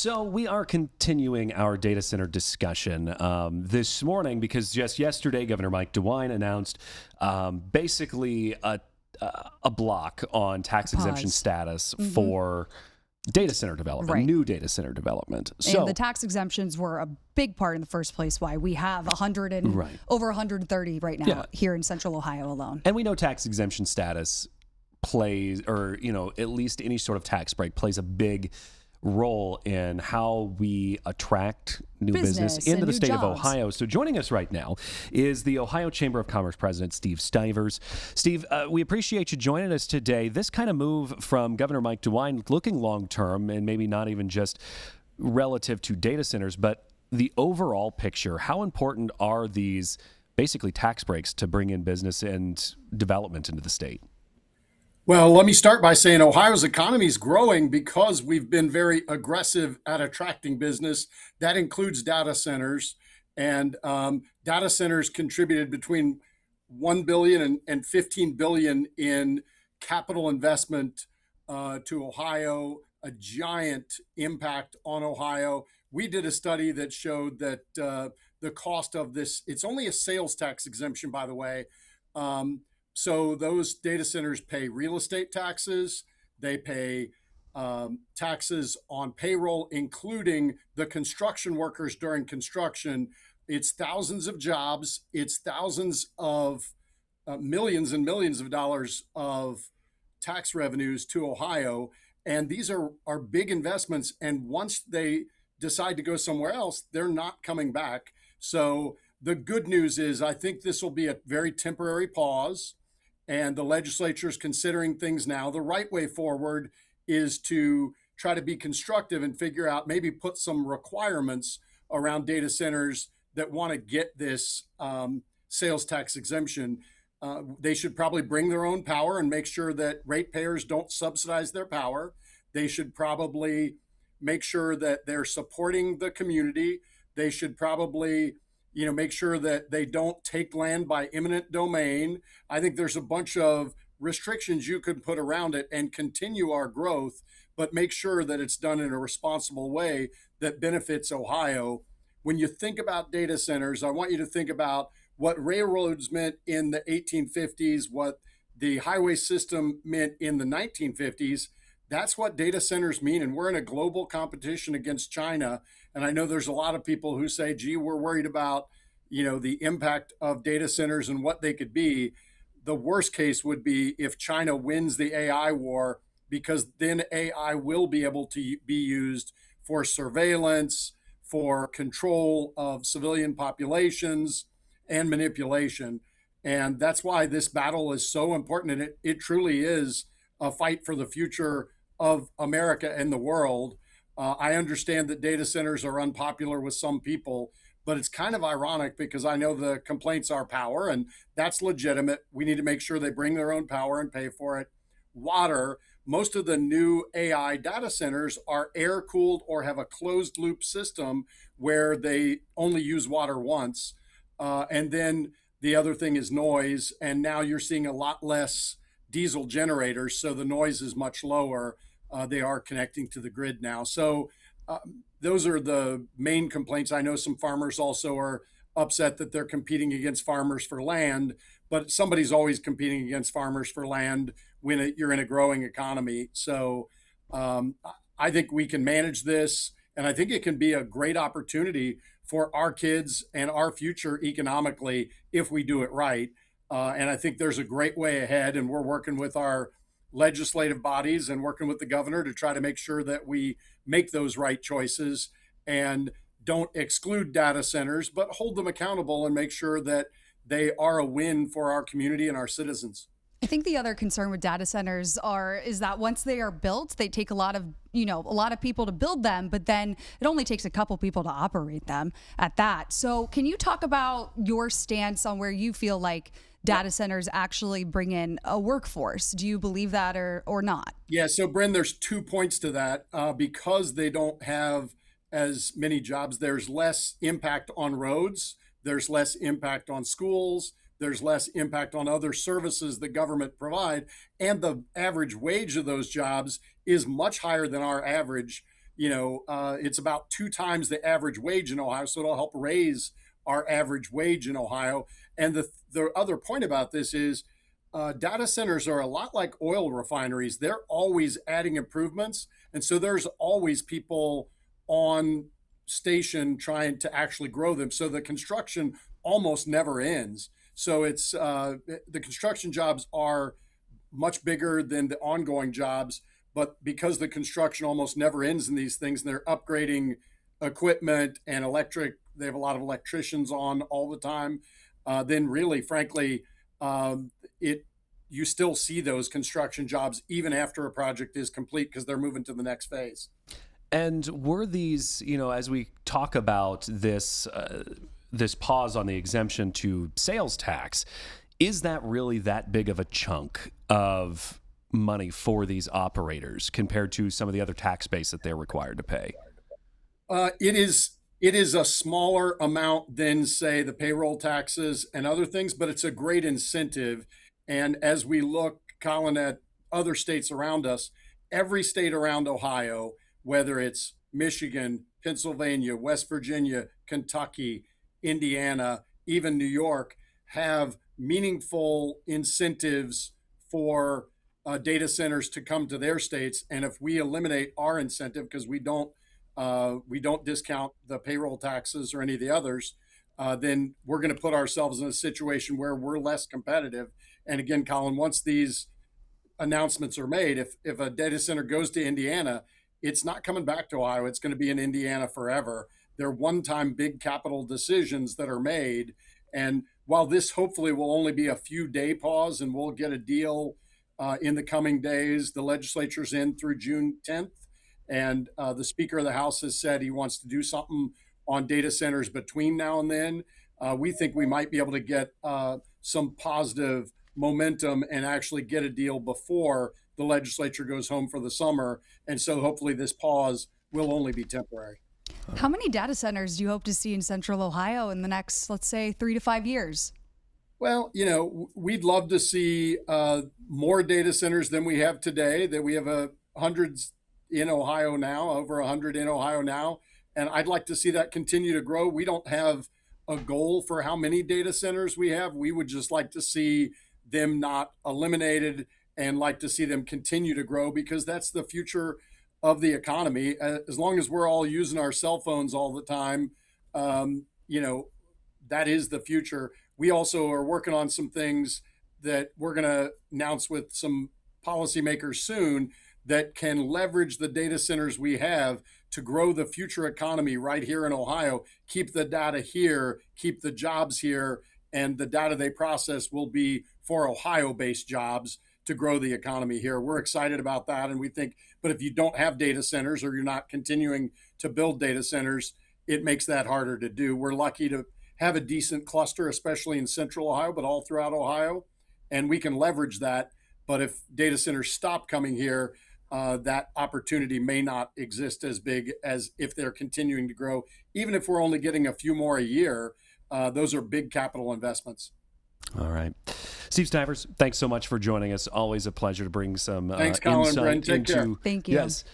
So we are continuing our data center discussion this morning because just yesterday, Governor Mike DeWine announced basically a block on tax exemption status for data center development, new data center development. So and the tax exemptions were a big part in the first place why we have over 130 right now here in Central Ohio alone. And we know tax exemption status plays, or at least any sort of tax break plays a big role in how we attract new business into the state of Ohio. So joining us right now is the Ohio Chamber of Commerce President, Steve Stivers. Steve, we appreciate you joining us today. This kind of move from Governor Mike DeWine, looking long-term and maybe not even just relative to data centers, but the overall picture, how important are these basically tax breaks to bring in business and development into the state? Well, let me start by saying Ohio's economy is growing because we've been very aggressive at attracting business. That includes data centers, and data centers contributed between $1 billion and $15 billion in capital investment to Ohio, a giant impact on Ohio. We did a study that showed that the cost of this, it's only a sales tax exemption, by the way. So those data centers pay real estate taxes, they pay taxes on payroll, including the construction workers during construction. It's thousands of jobs, it's thousands of millions and millions of dollars of tax revenues to Ohio. And these are big investments. And once they decide to go somewhere else, they're not coming back. So the good news is I think this will be a very temporary pause. And the legislature is considering things now. The right way forward is to try to be constructive and figure out, maybe put some requirements around data centers that want to get this sales tax exemption. They should probably bring their own power and make sure that ratepayers don't subsidize their power. They should probably make sure that they're supporting the community. They should probably make sure that they don't take land by eminent domain. I think there's a bunch of restrictions you could put around it and continue our growth, but make sure that it's done in a responsible way that benefits Ohio. When you think about data centers, I want you to think about what railroads meant in the 1850s, what the highway system meant in the 1950s. That's what data centers mean. And we're in a global competition against China. And I know there's a lot of people who say, gee, we're worried about, the impact of data centers and what they could be. The worst case would be if China wins the AI war, because then AI will be able to be used for surveillance, for control of civilian populations, and manipulation. And that's why this battle is so important. And it truly is a fight for the future of America and the world. I understand that data centers are unpopular with some people, but it's kind of ironic because I know the complaints are power, and that's legitimate. We need to make sure they bring their own power and pay for it. Water, most of the new AI data centers are air cooled or have a closed loop system where they only use water once. And then the other thing is noise. And now you're seeing a lot less diesel generators, so the noise is much lower. They are connecting to the grid now. So those are the main complaints. I know some farmers also are upset that they're competing against farmers for land, but somebody's always competing against farmers for land when you're in a growing economy. So I think we can manage this, and I think it can be a great opportunity for our kids and our future economically if we do it right. And I think there's a great way ahead, and we're working with our legislative bodies and working with the governor to try to make sure that we make those right choices and don't exclude data centers, but hold them accountable and make sure that they are a win for our community and our citizens. I think the other concern with data centers is that once they are built, they take a lot of people to build them, but then it only takes a couple people to operate them at that. So can you talk about your stance on where you feel like data centers actually bring in a workforce? Do you believe that or not? Yeah, so Bren, there's 2 points to that. Because they don't have as many jobs, there's less impact on roads, there's less impact on schools, there's less impact on other services the government provide, and the average wage of those jobs is much higher than our average. It's about 2 times the average wage in Ohio, so it'll help raise our average wage in Ohio. And the other point about this is data centers are a lot like oil refineries. They're always adding improvements. And so there's always people on station trying to actually grow them. So the construction almost never ends. So the construction jobs are much bigger than the ongoing jobs. But because the construction almost never ends in these things, and they're upgrading equipment and they have a lot of electricians on all the time. Then really, frankly, it you still see those construction jobs even after a project is complete because they're moving to the next phase. And were these, as we talk about this this pause on the exemption to sales tax, is that really that big of a chunk of money for these operators compared to some of the other tax base that they're required to pay? It is a smaller amount than, say, the payroll taxes and other things, but it's a great incentive. And as we look, Colin, at other states around us, every state around Ohio, whether it's Michigan, Pennsylvania, West Virginia, Kentucky, Indiana, even New York, have meaningful incentives for data centers to come to their states. And if we eliminate our incentive, because we don't discount the payroll taxes or any of the others, then we're going to put ourselves in a situation where we're less competitive. And again, Colin, once these announcements are made, if a data center goes to Indiana, it's not coming back to Ohio. It's going to be in Indiana forever. They're one-time big capital decisions that are made. And while this hopefully will only be a few day pause and we'll get a deal in the coming days, the legislature's in through June 10th. And the Speaker of the House has said he wants to do something on data centers between now and then. We think we might be able to get some positive momentum and actually get a deal before the legislature goes home for the summer. And so hopefully this pause will only be temporary. How many data centers do you hope to see in Central Ohio in the next, let's say, 3 to 5 years? Well, we'd love to see more data centers than we have today. That we have hundreds in Ohio now, over 100 in Ohio now. And I'd like to see that continue to grow. We don't have a goal for how many data centers we have. We would just like to see them not eliminated and like to see them continue to grow because that's the future of the economy. As long as we're all using our cell phones all the time, that is the future. We also are working on some things that we're going to announce with some policymakers soon that can leverage the data centers we have to grow the future economy right here in Ohio, keep the data here, keep the jobs here, and the data they process will be for Ohio-based jobs to grow the economy here. We're excited about that, and we think, but if you don't have data centers or you're not continuing to build data centers, it makes that harder to do. We're lucky to have a decent cluster, especially in Central Ohio, but all throughout Ohio, and we can leverage that. But if data centers stop coming here, that opportunity may not exist as big as if they're continuing to grow. Even if we're only getting a few more a year, those are big capital investments. All right. Steve Stivers, thanks so much for joining us. Always a pleasure to bring some Thanks, Colin and Brent. insight Take care. into Thank you. Yes,